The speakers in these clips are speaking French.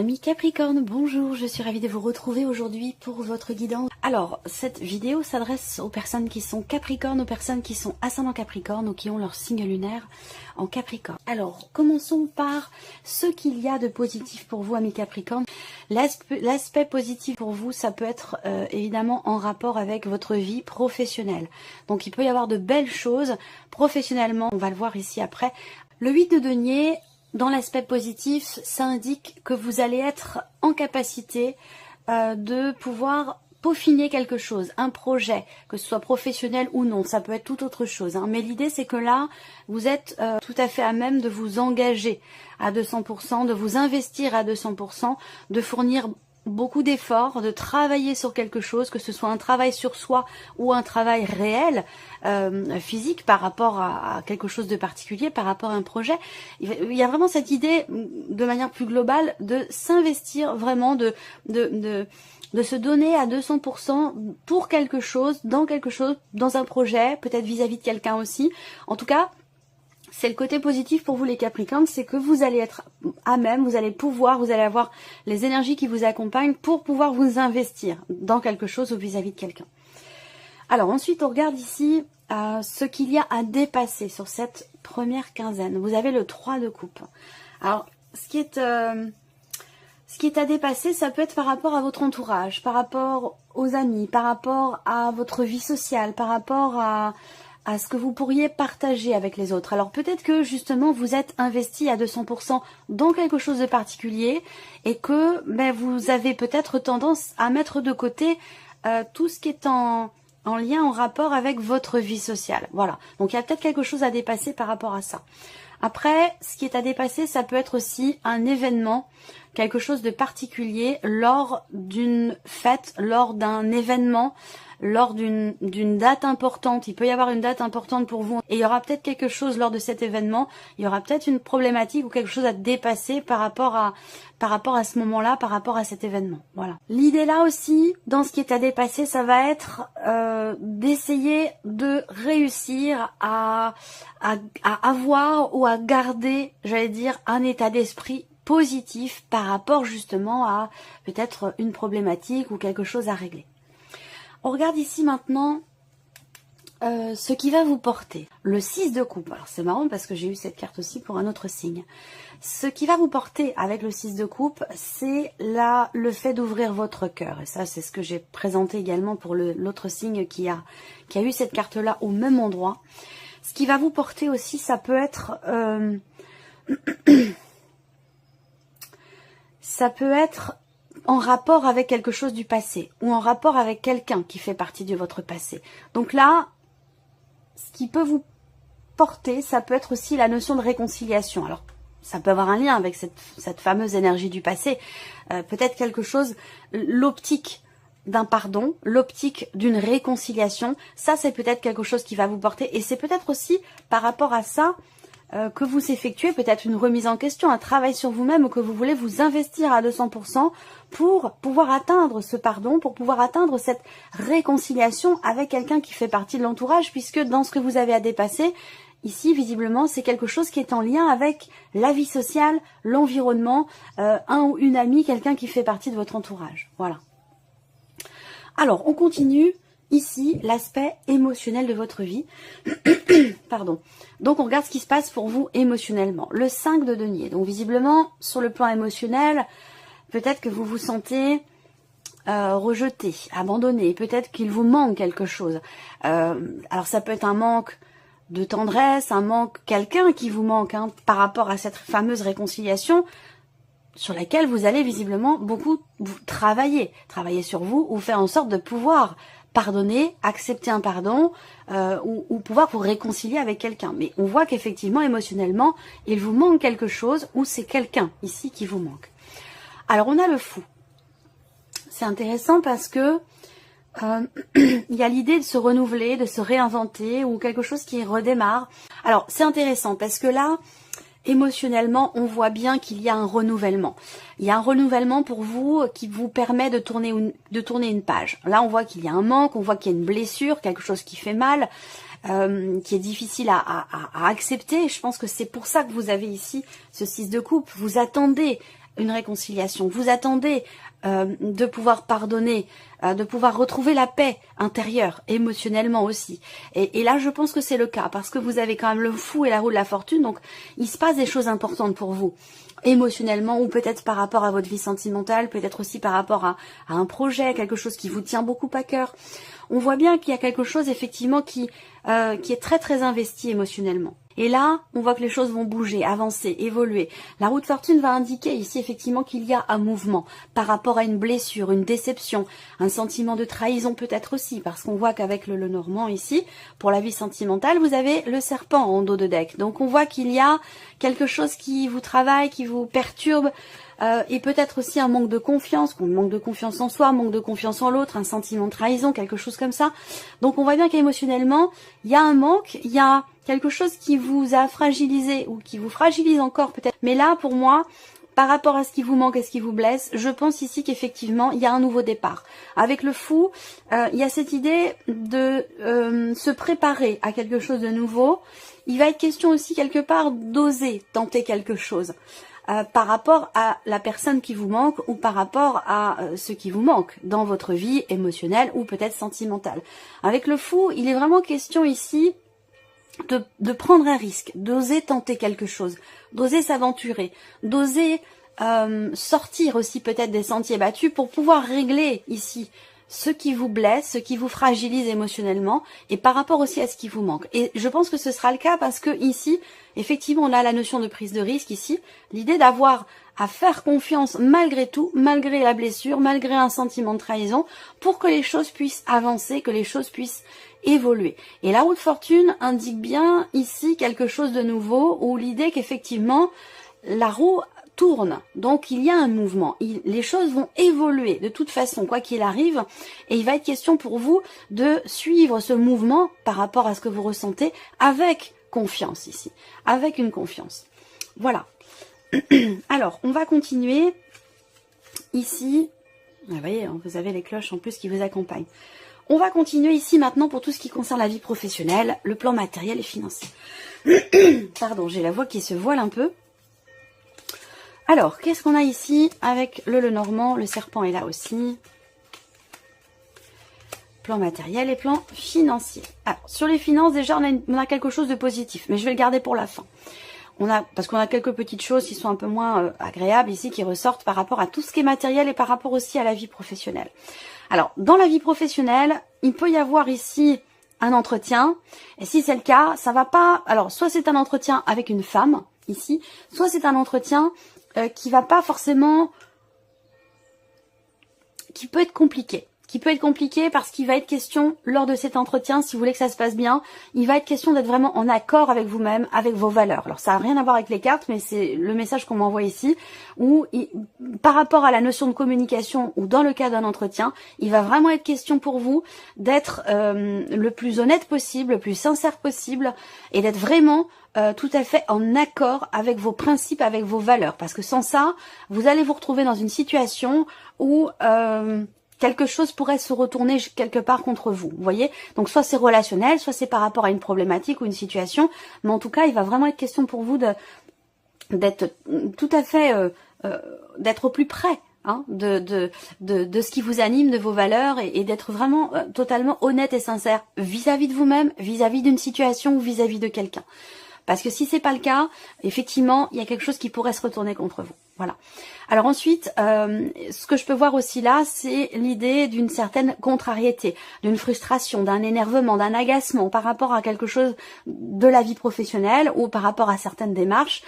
Amis Capricorne, bonjour, je suis ravie de vous retrouver aujourd'hui pour votre guidance. Alors, cette vidéo s'adresse aux personnes qui sont Capricorne, aux personnes qui sont ascendant Capricorne ou qui ont leur signe lunaire en Capricorne. Alors, commençons par ce qu'il y a de positif pour vous, amis Capricorne. L'aspect positif pour vous, ça peut être évidemment en rapport avec votre vie professionnelle. Donc, il peut y avoir de belles choses professionnellement, on va le voir ici après. Le 8 de denier, dans l'aspect positif, ça indique que vous allez être en capacité de pouvoir peaufiner quelque chose, un projet, que ce soit professionnel ou non, ça peut être tout autre chose. Hein. Mais l'idée, c'est que là, vous êtes tout à fait à même de vous engager à 200%, de vous investir à 200%, de fournir beaucoup d'efforts, de travailler sur quelque chose, que ce soit un travail sur soi ou un travail réel, physique par rapport à quelque chose de particulier, par rapport à un projet. Il y a vraiment cette idée, de manière plus globale, de s'investir vraiment, de se donner à 200% pour quelque chose, dans un projet, peut-être vis-à-vis de quelqu'un aussi. En tout cas, c'est le côté positif pour vous les Capricornes, c'est que vous allez être à même, vous allez avoir les énergies qui vous accompagnent pour pouvoir vous investir dans quelque chose ou vis-à-vis de quelqu'un. Alors ensuite, on regarde ici ce qu'il y a à dépasser sur cette première quinzaine. Vous avez le 3 de coupe. Alors, ce qui est à dépasser, ça peut être par rapport à votre entourage, par rapport aux amis, par rapport à votre vie sociale, par rapport à ce que vous pourriez partager avec les autres. Alors peut-être que justement vous êtes investi à 200% dans quelque chose de particulier et que vous avez peut-être tendance à mettre de côté tout ce qui est en lien, en rapport avec votre vie sociale. Voilà, donc il y a peut-être quelque chose à dépasser par rapport à ça. Après, ce qui est à dépasser, ça peut être aussi un événement, quelque chose de particulier lors d'une fête, lors d'un événement, lors d'une date importante. Il peut y avoir une date importante pour vous et il y aura peut-être quelque chose lors de cet événement, il y aura peut-être une problématique ou quelque chose à dépasser par rapport à ce moment-là, par rapport à cet événement. Voilà. L'idée là aussi, dans ce qui est à dépasser, ça va être d'essayer de réussir à avoir ou à garder, j'allais dire, un état d'esprit positif par rapport justement à peut-être une problématique ou quelque chose à régler. On regarde ici maintenant ce qui va vous porter. Le 6 de coupe. Alors c'est marrant parce que j'ai eu cette carte aussi pour un autre signe. Ce qui va vous porter avec le 6 de coupe, c'est le fait d'ouvrir votre cœur. Et ça, c'est ce que j'ai présenté également pour l'autre signe qui a eu cette carte-là au même endroit. Ce qui va vous porter aussi, ça peut être... ça peut être en rapport avec quelque chose du passé ou en rapport avec quelqu'un qui fait partie de votre passé. Donc là, ce qui peut vous porter, ça peut être aussi la notion de réconciliation. Alors, ça peut avoir un lien avec cette fameuse énergie du passé. Peut-être quelque chose, l'optique d'un pardon, l'optique d'une réconciliation. Ça, c'est peut-être quelque chose qui va vous porter. Et c'est peut-être aussi par rapport à ça que vous effectuez peut-être une remise en question, un travail sur vous-même ou que vous voulez vous investir à 200% pour pouvoir atteindre ce pardon, pour pouvoir atteindre cette réconciliation avec quelqu'un qui fait partie de l'entourage, puisque dans ce que vous avez à dépasser, ici visiblement c'est quelque chose qui est en lien avec la vie sociale, l'environnement, un ou une amie, quelqu'un qui fait partie de votre entourage. Voilà. Alors on continue. Ici, l'aspect émotionnel de votre vie. Pardon. Donc, on regarde ce qui se passe pour vous émotionnellement. Le 5 de denier. Donc, visiblement, sur le plan émotionnel, peut-être que vous vous sentez rejeté, abandonné. Peut-être qu'il vous manque quelque chose. Alors, ça peut être un manque de tendresse, un manque, quelqu'un qui vous manque par rapport à cette fameuse réconciliation sur laquelle vous allez visiblement beaucoup travailler sur vous ou faire en sorte de pouvoir pardonner, accepter un pardon ou pouvoir vous réconcilier avec quelqu'un. Mais on voit qu'effectivement, émotionnellement, il vous manque quelque chose ou c'est quelqu'un ici qui vous manque. Alors, on a le fou. C'est intéressant parce que il y a l'idée de se renouveler, de se réinventer ou quelque chose qui redémarre. Alors, c'est intéressant parce que là, émotionnellement, on voit bien qu'il y a un renouvellement. Il y a un renouvellement pour vous qui vous permet de tourner une page. Là, on voit qu'il y a un manque, on voit qu'il y a une blessure, quelque chose qui fait mal, qui est difficile à accepter. Je pense que c'est pour ça que vous avez ici ce 6 de coupe. Vous attendez une réconciliation. Vous attendez de pouvoir pardonner, de pouvoir retrouver la paix intérieure, émotionnellement aussi. Et là, je pense que c'est le cas, parce que vous avez quand même le fou et la roue de la fortune, donc il se passe des choses importantes pour vous, émotionnellement, ou peut-être par rapport à votre vie sentimentale, peut-être aussi par rapport à un projet, quelque chose qui vous tient beaucoup à cœur. On voit bien qu'il y a quelque chose, effectivement, qui est très très investi émotionnellement. Et là, on voit que les choses vont bouger, avancer, évoluer. La roue de fortune va indiquer ici effectivement qu'il y a un mouvement par rapport à une blessure, une déception, un sentiment de trahison peut-être aussi, parce qu'on voit qu'avec le Lenormand ici, pour la vie sentimentale, vous avez le serpent en dos de deck. Donc on voit qu'il y a quelque chose qui vous travaille, qui vous perturbe, et peut-être aussi un manque de confiance en soi, un manque de confiance en l'autre, un sentiment de trahison, quelque chose comme ça. Donc on voit bien qu'émotionnellement, il y a un manque, il y a quelque chose qui vous a fragilisé ou qui vous fragilise encore peut-être. Mais là, pour moi, par rapport à ce qui vous manque et ce qui vous blesse, je pense ici qu'effectivement, il y a un nouveau départ. Avec le fou, il y a cette idée de se préparer à quelque chose de nouveau. Il va être question aussi quelque part d'oser tenter quelque chose. Par rapport à la personne qui vous manque ou par rapport à ce qui vous manque dans votre vie émotionnelle ou peut-être sentimentale. Avec le fou, il est vraiment question ici de prendre un risque, d'oser tenter quelque chose, d'oser s'aventurer, d'oser sortir aussi peut-être des sentiers battus pour pouvoir régler ici ce qui vous blesse, ce qui vous fragilise émotionnellement et par rapport aussi à ce qui vous manque. Et je pense que ce sera le cas parce que ici, effectivement, on a la notion de prise de risque ici, l'idée d'avoir à faire confiance malgré tout, malgré la blessure, malgré un sentiment de trahison, pour que les choses puissent avancer, que les choses puissent évoluer. Et la roue de fortune indique bien ici quelque chose de nouveau, où l'idée qu'effectivement, la roue tourne, donc il y a un mouvement, les choses vont évoluer de toute façon, quoi qu'il arrive, et il va être question pour vous de suivre ce mouvement par rapport à ce que vous ressentez avec confiance ici, avec une confiance. Voilà. Alors, on va continuer ici. Vous voyez, vous avez les cloches en plus qui vous accompagnent. On va continuer ici maintenant pour tout ce qui concerne la vie professionnelle, le plan matériel et financier. Pardon, j'ai la voix qui se voile un peu. Alors, qu'est-ce qu'on a ici avec le Lenormand? Le serpent est là aussi. Plan matériel et plan financier. Alors, sur les finances, déjà, on a quelque chose de positif, mais je vais le garder pour la fin. Parce qu'on a quelques petites choses qui sont un peu moins agréables ici, qui ressortent par rapport à tout ce qui est matériel et par rapport aussi à la vie professionnelle. Alors, dans la vie professionnelle, il peut y avoir ici un entretien. Et si c'est le cas, ça va pas... Alors, soit c'est un entretien avec une femme, ici, soit c'est un entretien qui va pas forcément... qui peut être compliqué. Parce qu'il va être question, lors de cet entretien, si vous voulez que ça se passe bien, il va être question d'être vraiment en accord avec vous-même, avec vos valeurs. Alors ça n'a rien à voir avec les cartes, mais c'est le message qu'on m'envoie ici, où par rapport à la notion de communication, ou dans le cas d'un entretien, il va vraiment être question pour vous d'être le plus honnête possible, le plus sincère possible, et d'être vraiment tout à fait en accord avec vos principes, avec vos valeurs. Parce que sans ça, vous allez vous retrouver dans une situation où... quelque chose pourrait se retourner quelque part contre vous, vous voyez. Donc soit c'est relationnel, soit c'est par rapport à une problématique ou une situation, mais en tout cas, il va vraiment être question pour vous d'être tout à fait, d'être au plus près hein, de ce qui vous anime, de vos valeurs, et d'être vraiment totalement honnête et sincère vis-à-vis de vous-même, vis-à-vis d'une situation ou vis-à-vis de quelqu'un. Parce que si c'est pas le cas, effectivement, il y a quelque chose qui pourrait se retourner contre vous. Voilà. Alors ensuite, ce que je peux voir aussi là, c'est l'idée d'une certaine contrariété, d'une frustration, d'un énervement, d'un agacement par rapport à quelque chose de la vie professionnelle ou par rapport à certaines démarches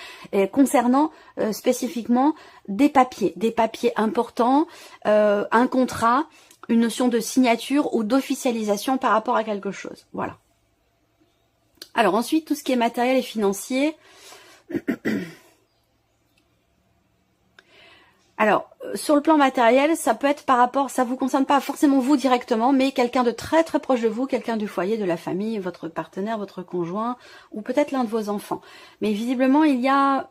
concernant spécifiquement des papiers importants, un contrat, une notion de signature ou d'officialisation par rapport à quelque chose. Voilà. Alors ensuite, tout ce qui est matériel et financier. Alors, sur le plan matériel, ça peut être par rapport, ça vous concerne pas forcément vous directement, mais quelqu'un de très très proche de vous, quelqu'un du foyer, de la famille, votre partenaire, votre conjoint, ou peut-être l'un de vos enfants. Mais visiblement, il y a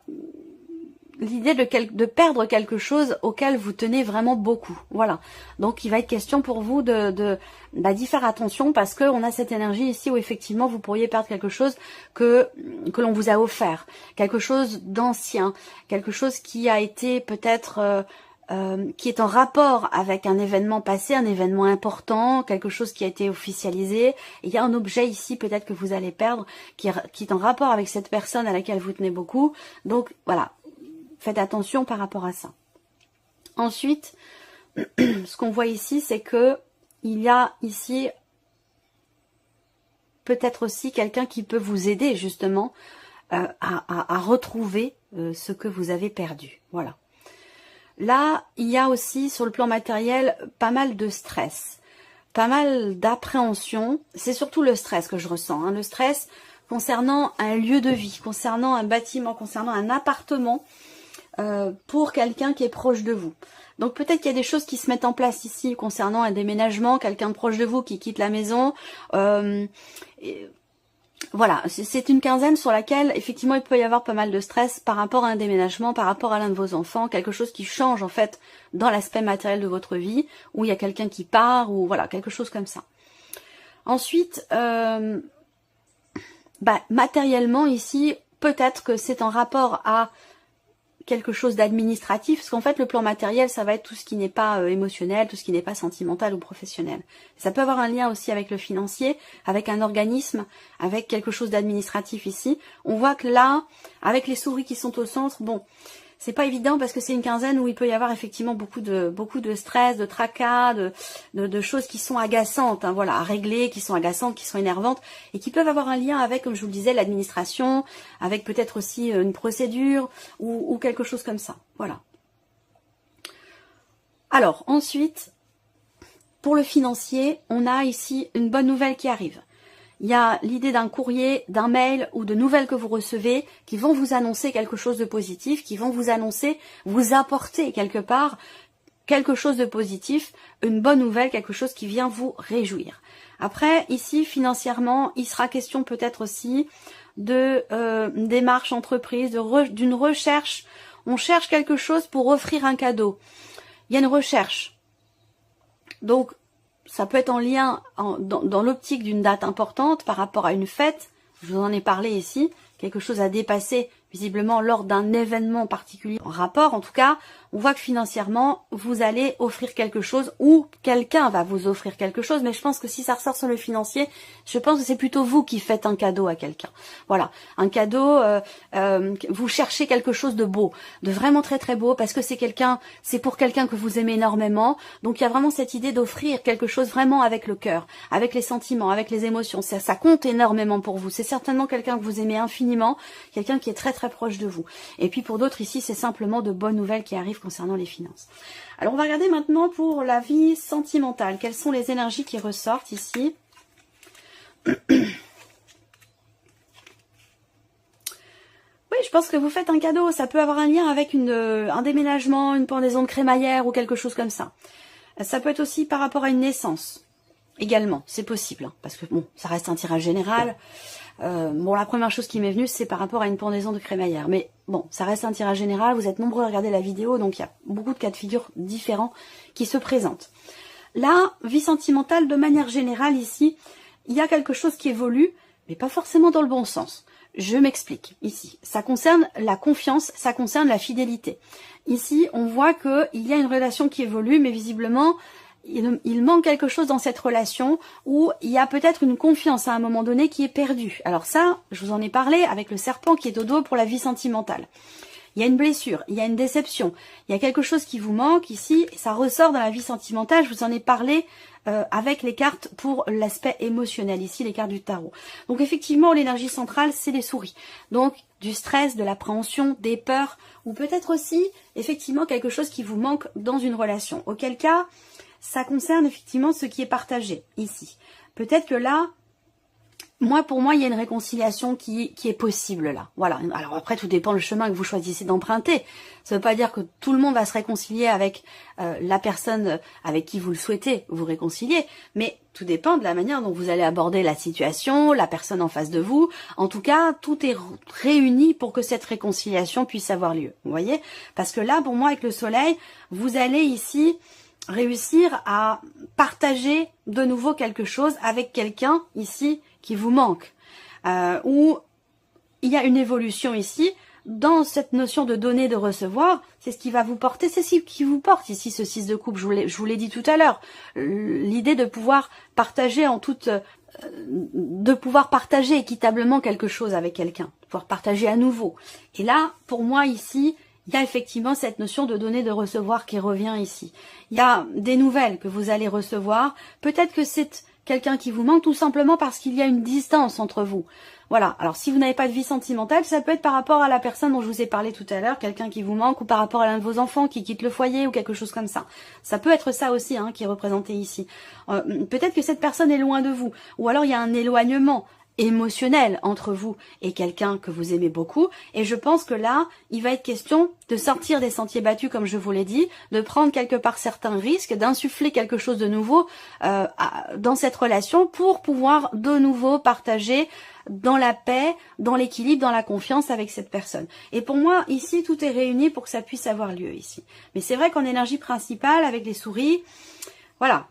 l'idée de perdre quelque chose auquel vous tenez vraiment beaucoup. Voilà. Donc il va être question pour vous d'y faire attention, parce qu'on a cette énergie ici où effectivement vous pourriez perdre quelque chose que l'on vous a offert, quelque chose d'ancien, quelque chose qui a été peut-être qui est en rapport avec un événement passé, un événement important, quelque chose qui a été officialisé. Et il y a un objet ici peut-être que vous allez perdre qui est en rapport avec cette personne à laquelle vous tenez beaucoup. Donc voilà, faites attention par rapport à ça. Ensuite, ce qu'on voit ici, c'est que il y a ici peut-être aussi quelqu'un qui peut vous aider justement à retrouver ce que vous avez perdu. Voilà. Là, il y a aussi sur le plan matériel pas mal de stress, pas mal d'appréhension. C'est surtout le stress que je ressens, hein, le stress concernant un lieu de vie, concernant un bâtiment, concernant un appartement pour quelqu'un qui est proche de vous. Donc peut-être qu'il y a des choses qui se mettent en place ici concernant un déménagement, quelqu'un de proche de vous qui quitte la maison. Voilà, c'est une quinzaine sur laquelle, effectivement, il peut y avoir pas mal de stress par rapport à un déménagement, par rapport à l'un de vos enfants, quelque chose qui change, en fait, dans l'aspect matériel de votre vie, où il y a quelqu'un qui part, ou voilà, quelque chose comme ça. Ensuite, matériellement, ici, peut-être que c'est en rapport à quelque chose d'administratif, parce qu'en fait le plan matériel ça va être tout ce qui n'est pas émotionnel, tout ce qui n'est pas sentimental ou professionnel. Ça peut avoir un lien aussi avec le financier, avec un organisme, avec quelque chose d'administratif ici. On voit que là, avec les souris qui sont au centre, bon, c'est pas évident parce que c'est une quinzaine où il peut y avoir effectivement beaucoup de stress, de tracas, de choses qui sont agaçantes, hein, voilà, à régler, qui sont agaçantes, qui sont énervantes et qui peuvent avoir un lien avec, comme je vous le disais, l'administration, avec peut-être aussi une procédure ou quelque chose comme ça. Voilà. Alors ensuite, pour le financier, on a ici une bonne nouvelle qui arrive. Il y a l'idée d'un courrier, d'un mail ou de nouvelles que vous recevez qui vont vous annoncer quelque chose de positif, qui vont vous annoncer, vous apporter quelque part quelque chose de positif, une bonne nouvelle, quelque chose qui vient vous réjouir. Après, ici, financièrement, il sera question peut-être aussi de démarche entreprise, d'une recherche. On cherche quelque chose pour offrir un cadeau. Il y a une recherche. Donc, ça peut être en lien dans l'optique d'une date importante par rapport à une fête. Je vous en ai parlé ici. Quelque chose à dépasser visiblement lors d'un événement particulier. En rapport, en tout cas, on voit que financièrement, vous allez offrir quelque chose ou quelqu'un va vous offrir quelque chose. Mais je pense que si ça ressort sur le financier, je pense que c'est plutôt vous qui faites un cadeau à quelqu'un. Voilà, un cadeau, vous cherchez quelque chose de beau, de vraiment très très beau, parce que c'est pour quelqu'un que vous aimez énormément. Donc il y a vraiment cette idée d'offrir quelque chose vraiment avec le cœur, avec les sentiments, avec les émotions. Ça compte énormément pour vous. C'est certainement quelqu'un que vous aimez infiniment, quelqu'un qui est très très proche de vous. Et puis pour d'autres ici, c'est simplement de bonnes nouvelles qui arrivent concernant les finances. Alors on va regarder maintenant pour la vie sentimentale. Quelles sont les énergies qui ressortent ici? Oui, je pense que vous faites un cadeau. Ça peut avoir un lien avec un déménagement, une pendaison de crémaillère ou quelque chose comme ça. Ça peut être aussi par rapport à une naissance. Également, c'est possible. Hein, parce que bon, ça reste un tirage général. Bon, la première chose qui m'est venue, c'est par rapport à une pendaison de crémaillère. Mais bon, ça reste un tirage général. Vous êtes nombreux à regarder la vidéo, donc il y a beaucoup de cas de figure différents qui se présentent. Là, vie sentimentale, de manière générale, ici, il y a quelque chose qui évolue, mais pas forcément dans le bon sens. Je m'explique ici. Ça concerne la confiance, ça concerne la fidélité. Ici, on voit qu'il y a une relation qui évolue, mais visiblement, il manque quelque chose dans cette relation où il y a peut-être une confiance à un moment donné qui est perdue. Alors ça, je vous en ai parlé avec le serpent qui est au dos pour la vie sentimentale. Il y a une blessure, il y a une déception, il y a quelque chose qui vous manque ici, et ça ressort dans la vie sentimentale. Je vous en ai parlé avec les cartes pour l'aspect émotionnel, ici les cartes du tarot. Donc effectivement, l'énergie centrale, c'est les souris. Donc du stress, de l'appréhension, des peurs, ou peut-être aussi effectivement quelque chose qui vous manque dans une relation. Auquel cas, ça concerne effectivement ce qui est partagé ici. Peut-être que là, pour moi, il y a une réconciliation qui est possible là. Voilà. Alors après, tout dépend le chemin que vous choisissez d'emprunter. Ça ne veut pas dire que tout le monde va se réconcilier avec la personne avec qui vous le souhaitez vous réconcilier, mais tout dépend de la manière dont vous allez aborder la situation, la personne en face de vous. En tout cas, tout est réuni pour que cette réconciliation puisse avoir lieu. Vous voyez? Parce que là, pour moi, avec le soleil, vous allez ici réussir à partager de nouveau quelque chose avec quelqu'un ici qui vous manque, où il y a une évolution ici dans cette notion de donner, de recevoir. C'est ce qui va vous porter, c'est ce qui vous porte ici, ce 6 de coupe. Je vous l'ai dit tout à l'heure, l'idée de pouvoir partager de pouvoir partager équitablement quelque chose avec quelqu'un, de pouvoir partager à nouveau. Et là, pour moi ici, il y a effectivement cette notion de donner, de recevoir qui revient ici. Il y a des nouvelles que vous allez recevoir. Peut-être que c'est quelqu'un qui vous manque tout simplement parce qu'il y a une distance entre vous. Voilà. Alors, si vous n'avez pas de vie sentimentale, ça peut être par rapport à la personne dont je vous ai parlé tout à l'heure, quelqu'un qui vous manque, ou par rapport à l'un de vos enfants qui quitte le foyer, ou quelque chose comme ça. Ça peut être ça aussi, hein, qui est représenté ici. Peut-être que cette personne est loin de vous, ou alors il y a un éloignement émotionnel entre vous et quelqu'un que vous aimez beaucoup, et je pense que là, il va être question de sortir des sentiers battus, comme je vous l'ai dit, de prendre quelque part certains risques, d'insuffler quelque chose de nouveau dans cette relation pour pouvoir de nouveau partager dans la paix, dans l'équilibre, dans la confiance avec cette personne. Et pour moi, ici, tout est réuni pour que ça puisse avoir lieu ici. Mais c'est vrai qu'en énergie principale, avec les souris, voilà,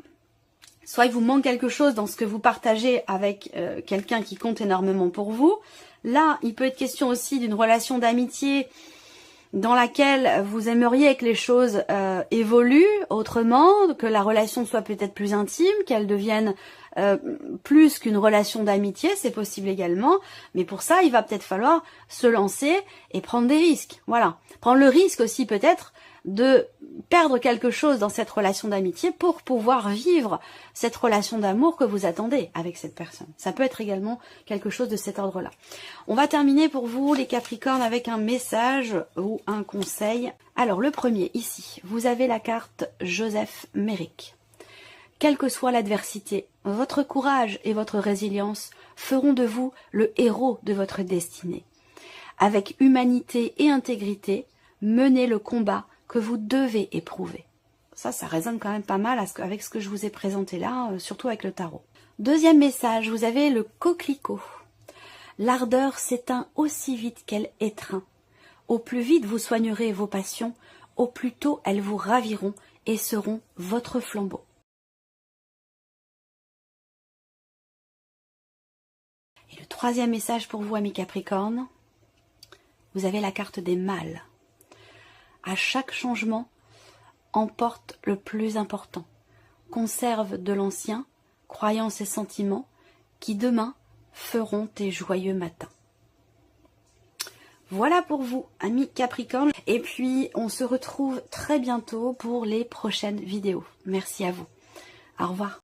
soit il vous manque quelque chose dans ce que vous partagez avec quelqu'un qui compte énormément pour vous. Là, il peut être question aussi d'une relation d'amitié dans laquelle vous aimeriez que les choses évoluent autrement, que la relation soit peut-être plus intime, qu'elle devienne plus qu'une relation d'amitié, c'est possible également. Mais pour ça, il va peut-être falloir se lancer et prendre des risques. Voilà. Prendre le risque aussi peut-être de perdre quelque chose dans cette relation d'amitié pour pouvoir vivre cette relation d'amour que vous attendez avec cette personne. Ça peut être également quelque chose de cet ordre-là. On va terminer pour vous, les Capricornes, avec un message ou un conseil. Alors, le premier, ici, vous avez la carte Joseph Méric. Quelle que soit l'adversité, votre courage et votre résilience feront de vous le héros de votre destinée. Avec humanité et intégrité, menez le combat que vous devez éprouver. Ça résonne quand même pas mal avec ce que je vous ai présenté là, surtout avec le tarot. Deuxième message, vous avez le coquelicot. L'ardeur s'éteint aussi vite qu'elle étreint. Au plus vite vous soignerez vos passions, au plus tôt elles vous raviront et seront votre flambeau. Et le troisième message pour vous, amis Capricornes, vous avez la carte des mâles. À chaque changement, emporte le plus important. Conserve de l'ancien, croyances et sentiments, qui demain feront tes joyeux matins. Voilà pour vous, amis Capricornes. Et puis, on se retrouve très bientôt pour les prochaines vidéos. Merci à vous. Au revoir.